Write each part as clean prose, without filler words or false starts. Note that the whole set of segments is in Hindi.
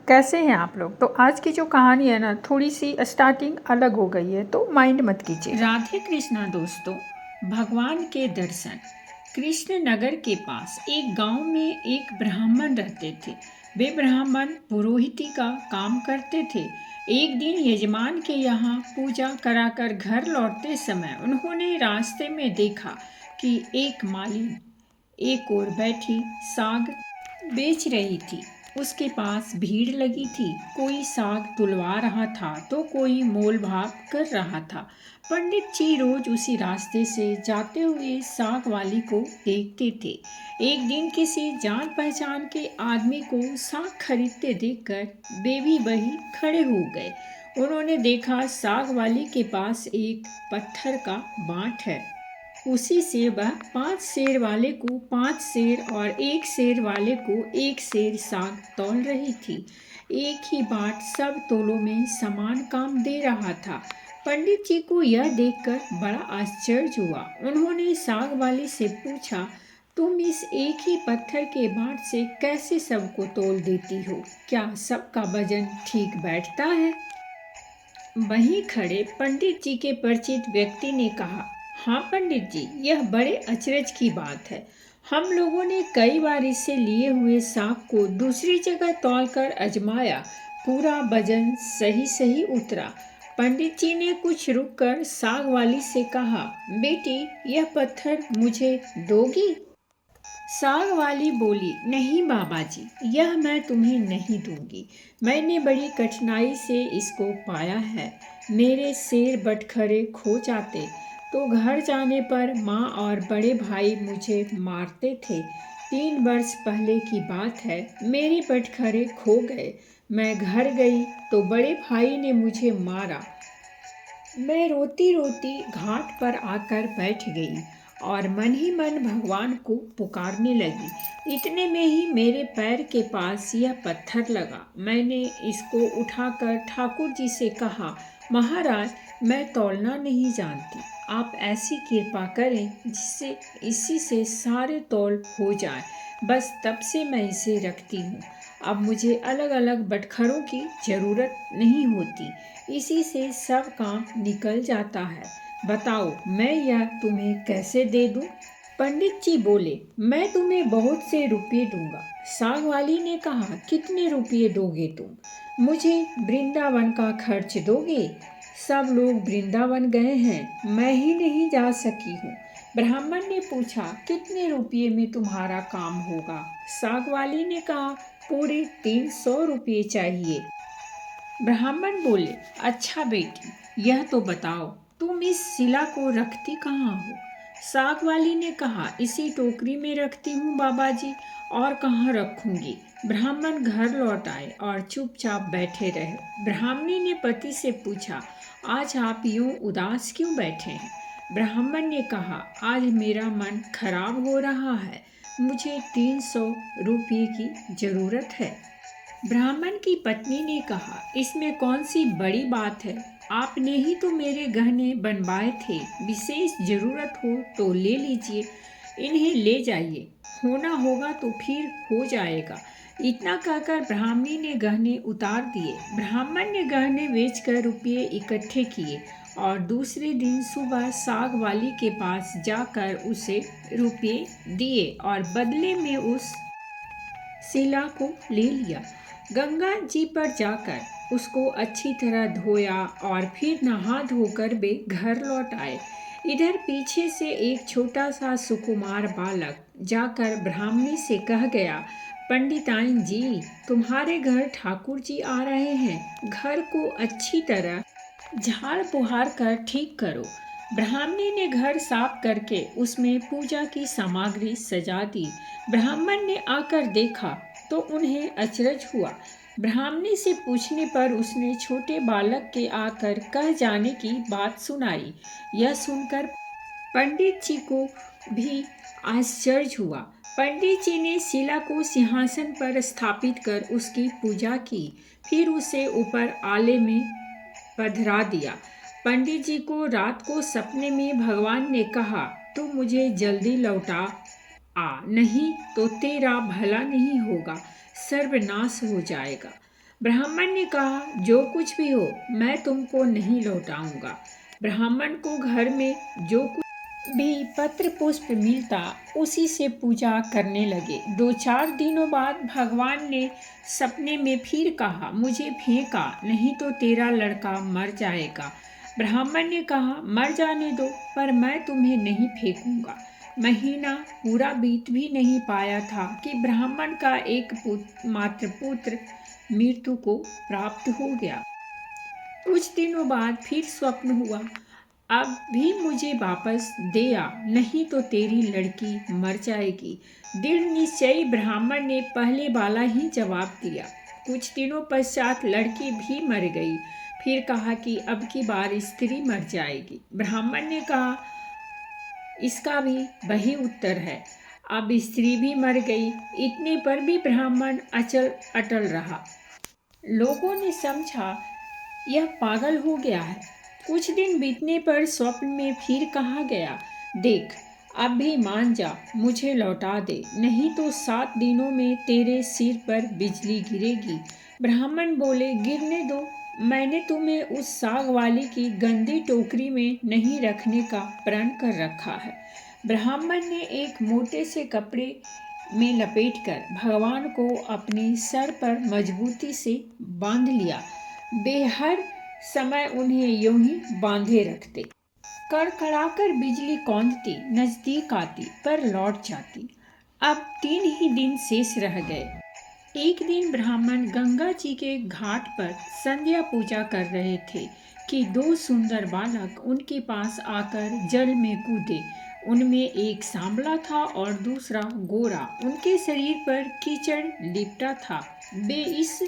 कैसे हैं आप लोग। तो आज की जो कहानी है ना, थोड़ी सी स्टार्टिंग अलग हो गई है, तो माइंड मत कीजिए। राधे कृष्णा दोस्तों, भगवान के दर्शन। कृष्ण नगर के पास एक गांव में एक ब्राह्मण रहते थे। वे ब्राह्मण पुरोहिती का काम करते थे। एक दिन यजमान के यहाँ पूजा कराकर घर लौटते समय उन्होंने रास्ते में देखा कि एक माली एक ओर बैठी साग बेच रही थी। उसके पास भीड़ लगी थी। कोई साग तुलवा रहा था तो कोई मोल भाव कर रहा था। पंडित जी रोज उसी रास्ते से जाते हुए साग वाली को देखते थे। एक दिन किसी जान पहचान के आदमी को साग खरीदते देखकर वे भी वही खड़े हो गए। उन्होंने देखा साग वाली के पास एक पत्थर का बांट है। उसी से वह 5 सेर वाले को 5 सेर और 1 सेर वाले को 1 सेर साग तौल रही थी। एक ही बाट सब तोलों में समान काम दे रहा था। पंडित जी को यह देखकर बड़ा आश्चर्य हुआ। उन्होंने साग वाली से पूछा, तुम इस एक ही पत्थर के बाट से कैसे सबको तोल देती हो? क्या सबका वजन ठीक बैठता है? वहीं खड़े पंडित जी के परिचित व्यक्ति ने कहा, हाँ पंडित जी, यह बड़े अचरज की बात है। हम लोगों ने कई बार इससे लिए हुए साग को दूसरी जगह तौलकर आजमाया। पूरा वजन सही सही उतरा। पंडित जी ने कुछ रुककर साग वाली से कहा, बेटी, यह पत्थर मुझे दोगी? साग वाली बोली, नहीं बाबा जी, यह मैं तुम्हें नहीं दूंगी। मैंने बड़ी कठिनाई से इसको पाया है। मेरे सेर बटखरे खो जाते तो घर जाने पर माँ और बड़े भाई मुझे मारते थे। 3 वर्ष पहले की बात है, मेरे बटखरे खो गए। मैं घर गई तो बड़े भाई ने मुझे मारा। मैं रोती रोती घाट पर आकर बैठ गई और मन ही मन भगवान को पुकारने लगी। इतने में ही मेरे पैर के पास यह पत्थर लगा। मैंने इसको उठाकर ठाकुर जी से कहा, महाराज, मैं तौलना नहीं जानती। आप ऐसी कृपा करें जिससे इसी से सारे तौल हो जाए। बस तब से मैं इसे रखती हूँ। अब मुझे अलग अलग बटखरों की ज़रूरत नहीं होती। इसी से सब काम निकल जाता है। बताओ, मैं यह तुम्हें कैसे दे दूं? पंडित जी बोले, मैं तुम्हें बहुत से रुपये दूंगा। साग वाली ने कहा, कितने रुपये दोगे तुम? मुझे वृंदावन का खर्च दोगे? सब लोग वृंदावन गए हैं, मैं ही नहीं जा सकी हूँ। ब्राह्मण ने पूछा, कितने रुपये में तुम्हारा काम होगा? साग वाली ने कहा, पूरे 300 रुपये चाहिए। ब्राह्मण बोले, अच्छा बेटी, यह तो बताओ, तुम इस शिला को रखती कहाँ हो? साग वाली ने कहा, इसी टोकरी में रखती हूँ बाबा जी, और कहाँ रखूंगी? ब्राह्मण घर लौट आए और चुपचाप बैठे रहे। ब्राह्मणी ने पति से पूछा, आज आप यूं उदास क्यों बैठे हैं? ब्राह्मण ने कहा, आज मेरा मन खराब हो रहा है। मुझे 300 रुपये की जरूरत है। ब्राह्मण की पत्नी ने कहा, इसमें कौन सी बड़ी बात है? आपने ही तो मेरे गहने बनवाए थे। विशेष जरूरत हो तो ले लीजिए। इन्हें ले जाइए। होना होगा तो फिर हो जाएगा। इतना कहकर ब्राह्मणी ने गहने उतार दिए। ब्राह्मण ने गहने बेचकर रुपये इकट्ठे किए और दूसरे दिन सुबह साग वाली के पास जाकर उसे रुपये दिए और बदले में उस शिला को ले लिया। गंगा जी पर जाकर उसको अच्छी तरह धोया और फिर नहा धोकर वे घर लौट आए। इधर पीछे से एक छोटा सा सुकुमार बालक जाकर ब्राह्मणी से कह गया, पंडिताइन जी, तुम्हारे घर ठाकुर जी आ रहे हैं। घर को अच्छी तरह झाड़ बुहार कर ठीक करो। ब्राह्मणी ने घर साफ करके उसमें पूजा की सामग्री सजा दी। ब्राह्मण ने आकर देखा तो उन्हें अचरज हुआ। ब्राह्मणी से पूछने पर उसने छोटे बालक के आकर कह जाने की बात सुनाई। यह सुनकर पंडित जी को भी आश्चर्य हुआ। पंडित जी ने शिला को सिंहासन पर स्थापित कर उसकी पूजा की। फिर उसे ऊपर आले में पधरा दिया। पंडित जी को रात को सपने में भगवान ने कहा, तू मुझे जल्दी लौटा आ, नहीं तो तेरा भला नहीं होगा, सर्वनाश हो जाएगा। ब्राह्मण ने कहा, जो कुछ भी हो मैं तुमको नहीं लौटाऊंगा। ब्राह्मण को घर में जो कुछ भी पत्र पुष्प मिलता उसी से पूजा करने लगे। 2-4 दिनों बाद भगवान ने सपने में फिर कहा, मुझे फेंका नहीं तो तेरा लड़का मर जाएगा। ब्राह्मण ने कहा, मर जाने दो, पर मैं तुम्हें नहीं फेंकूंगा। महीना पूरा बीत भी नहीं पाया था कि ब्राह्मण का एक मात्र पुत्र मृत्यु को प्राप्त हो गया। कुछ दिनों बाद फिर स्वप्न हुआ, अब भी मुझे वापस दे आ, नहीं तो तेरी लड़की मर जाएगी। दृढ़ निश्चयी ब्राह्मण ने पहले वाला ही जवाब दिया। कुछ दिनों पश्चात लड़की भी मर गई। फिर कहा कि अब की बार स्त्री मर जाएगी। ब्राह्मण ने कहा, इसका भी वही उत्तर है। अब स्त्री भी मर गई। इतने पर भी ब्राह्मण अचल अटल रहा। लोगों ने समझा यह पागल हो गया है। कुछ दिन बीतने पर स्वप्न में फिर कहा गया, देख अब भी मान जा, मुझे लौटा दे, नहीं तो 7 दिनों में तेरे सिर पर बिजली गिरेगी। ब्राह्मण बोले, गिरने दो, मैंने तुम्हें उस साग वाली की गंदी टोकरी में नहीं रखने का प्रण कर रखा है। ब्राह्मण ने एक मोटे से कपड़े में लपेटकर भगवान को अपने सर पर मजबूती से बांध लिया। वे हर समय उन्हें यूं ही बांधे रखते। कड़कड़ाकर बिजली कौंधती, नजदीक आती पर लौट जाती। अब 3 ही दिन शेष रह गए। एक दिन ब्राह्मण गंगा जी के घाट पर संध्या पूजा कर रहे थे कि 2 सुंदर बालक उनके पास आकर जल में कूदे। उनमें एक सांवला था और दूसरा गोरा। उनके शरीर पर कीचड़ लिपटा था। वे इस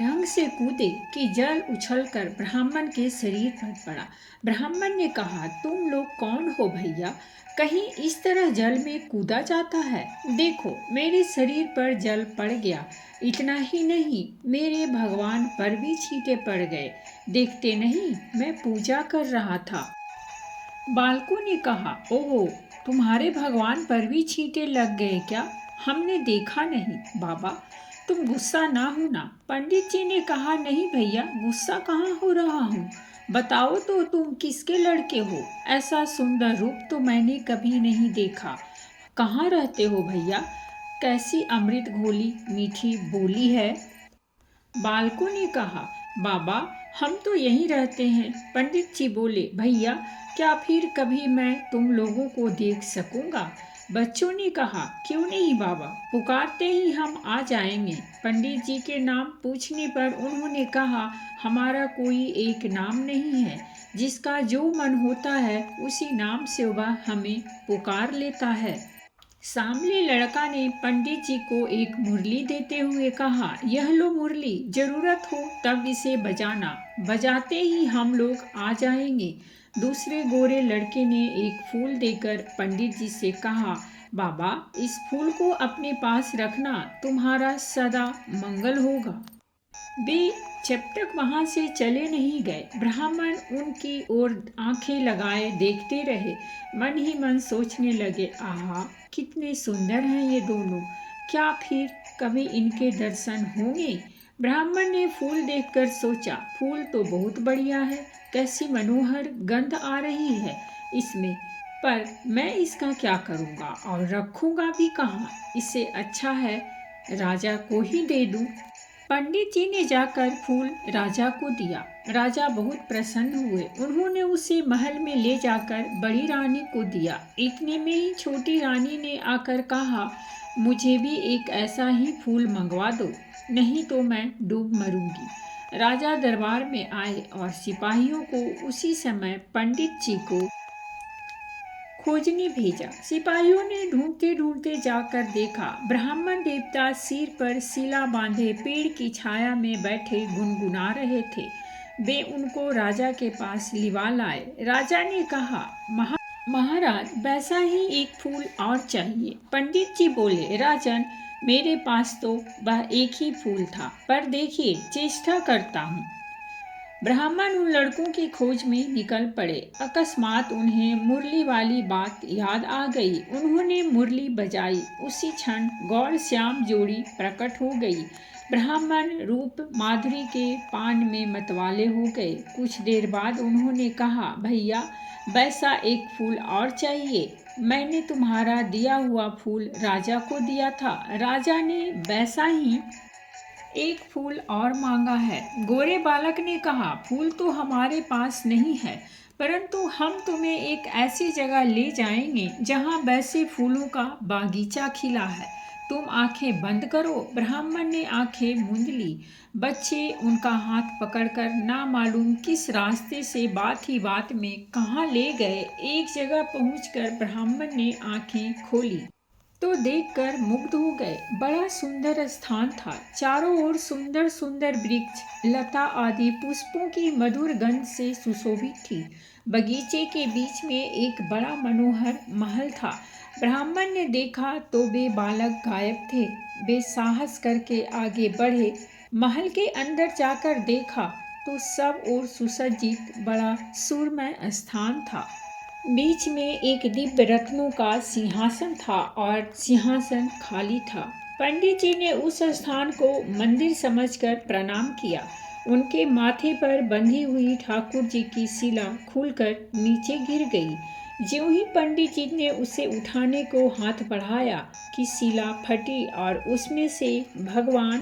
ढंग से कूदे कि जल उछलकर ब्राह्मण के शरीर पर पड़ा। ब्राह्मण ने कहा, तुम लोग कौन हो भैया? कहीं इस तरह जल में कूदा जाता है? देखो मेरे शरीर पर जल पड़ गया। इतना ही नहीं, मेरे भगवान पर भी छींटे पड़ गए। देखते नहीं, मैं पूजा कर रहा था। बालकों ने कहा, ओहो, तुम्हारे भगवान पर भी छींटे लग गए क्या? हमने देखा नहीं। बाबा तुम गुस्सा ना होना। पंडित जी ने कहा, नहीं भैया, गुस्सा कहाँ हो रहा हूँ। बताओ तो तुम किसके लड़के हो? ऐसा सुंदर रूप तो मैंने कभी नहीं देखा। कहाँ रहते हो भैया? कैसी अमृत घोली मीठी बोली है। बालकों ने कहा, बाबा हम तो यहीं रहते हैं। पंडित जी बोले, भैया क्या फिर कभी मैं तुम लोगों को देख सकूंगा? बच्चों ने कहा, क्यों नहीं बाबा, पुकारते ही हम आ जाएंगे। पंडित जी के नाम पूछने पर उन्होंने कहा, हमारा कोई एक नाम नहीं है। जिसका जो मन होता है उसी नाम से वह हमें पुकार लेता है। सामने लड़का ने पंडित जी को एक मुरली देते हुए कहा, यह लो मुरली, जरूरत हो तब इसे बजाना, बजाते ही हम लोग आ जाएंगे। दूसरे गोरे लड़के ने एक फूल देकर पंडित जी से कहा, बाबा इस फूल को अपने पास रखना, तुम्हारा सदा मंगल होगा। वे जब तक वहां से चले नहीं गए, ब्राह्मण उनकी ओर आंखें लगाए देखते रहे। मन ही मन सोचने लगे, आहा कितने सुंदर हैं ये दोनों, क्या फिर कभी इनके दर्शन होंगे? ब्राह्मण ने फूल देखकर सोचा, फूल तो बहुत बढ़िया है, कैसी मनोहर गंध आ रही है इसमें, पर मैं इसका क्या करूँगा और रखूँगा भी कहाँ? इससे अच्छा है राजा को ही दे दूँ। पंडित जी ने जाकर फूल राजा को दिया। राजा बहुत प्रसन्न हुए। उन्होंने उसे महल में ले जाकर बड़ी रानी को दिया। इतने में ही छोटी रानी ने आकर कहा, मुझे भी एक ऐसा ही फूल मंगवा दो, नहीं तो मैं डूब मरूंगी। राजा दरबार में आए और सिपाहियों को उसी समय पंडित जी को खोजने भेजा। सिपाहियों ने ढूंढते ढूंढते जाकर देखा, ब्राह्मण देवता सिर पर सिला बांधे पेड़ की छाया में बैठे गुनगुना रहे थे। वे उनको राजा के पास लिवा लाए। राजा ने कहा, महाराज वैसा ही एक फूल और चाहिए। पंडित जी बोले, राजन मेरे पास तो वह एक ही फूल था, पर देखिए चेष्टा करता हूँ। ब्राह्मण उन लड़कों की खोज में निकल पड़े। अकस्मात उन्हें मुरली वाली बात याद आ गई। उन्होंने मुरली बजाई। उसी क्षण गौर श्याम जोड़ी प्रकट हो गई। ब्राह्मण रूप माधुरी के पान में मतवाले हो गए। कुछ देर बाद उन्होंने कहा, भैया वैसा एक फूल और चाहिए। मैंने तुम्हारा दिया हुआ फूल राजा को दिया था। राजा ने वैसा ही एक फूल और मांगा है। गोरे बालक ने कहा, फूल तो हमारे पास नहीं है, परंतु हम तुम्हें एक ऐसी जगह ले जाएंगे जहां वैसे फूलों का बागीचा खिला है। तुम आंखें बंद करो। ब्राह्मण ने आंखें मूंद ली। बच्चे उनका हाथ पकड़कर ना मालूम किस रास्ते से बात ही बात में कहाँ ले गए। एक जगह पहुंचकर ब्राह्मण ने आंखें खोली तो देखकर मुग्ध हो गए। बड़ा सुंदर स्थान था। चारों ओर सुंदर सुंदर वृक्ष, लता आदि पुष्पों की मधुर गंध से सुशोभित थी। बगीचे के बीच में एक बड़ा मनोहर महल था। ब्राह्मण ने देखा तो वे बालक गायब थे। वे साहस करके आगे बढ़े। महल के अंदर जाकर देखा तो सब ओर सुसज्जित बड़ा सुरमय स्थान था। बीच में एक दिव्य रत्नों का सिंहासन था और सिंहासन खाली था। पंडित जी ने उस स्थान को मंदिर समझकर प्रणाम किया। उनके माथे पर बंधी हुई ठाकुर जी की शिला खुलकर नीचे गिर गई। ज्यों ही पंडित जी ने उसे उठाने को हाथ बढ़ाया कि शिला फटी और उसमें से भगवान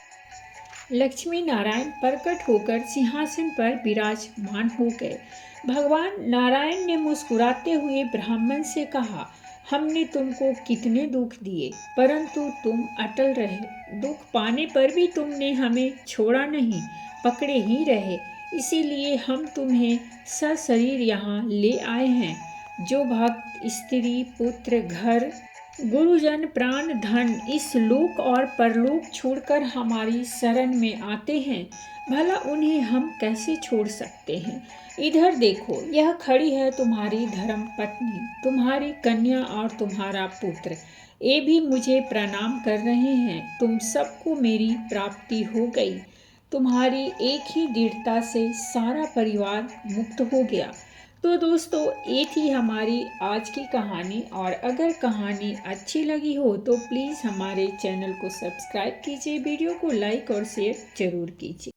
लक्ष्मी नारायण प्रकट होकर सिंहासन पर विराजमान हो गए। भगवान नारायण ने मुस्कुराते हुए ब्राह्मण से कहा, हमने तुमको कितने दुख दिए, परंतु तुम अटल रहे। दुख पाने पर भी तुमने हमें छोड़ा नहीं, पकड़े ही रहे। इसीलिए हम तुम्हें सशरीर यहाँ ले आए हैं। जो भक्त स्त्री पुत्र घर गुरुजन प्राण धन इस लोक और परलोक छोड़कर हमारी शरण में आते हैं, भला उन्हें हम कैसे छोड़ सकते हैं। इधर देखो, यह खड़ी है तुम्हारी धर्म पत्नी, तुम्हारी कन्या और तुम्हारा पुत्र। ये भी मुझे प्रणाम कर रहे हैं। तुम सबको मेरी प्राप्ति हो गई। तुम्हारी एक ही दृढ़ता से सारा परिवार मुक्त हो गया। तो दोस्तों, ये थी हमारी आज की कहानी। और अगर कहानी अच्छी लगी हो तो प्लीज़ हमारे चैनल को सब्सक्राइब कीजिए, वीडियो को लाइक और शेयर जरूर कीजिए।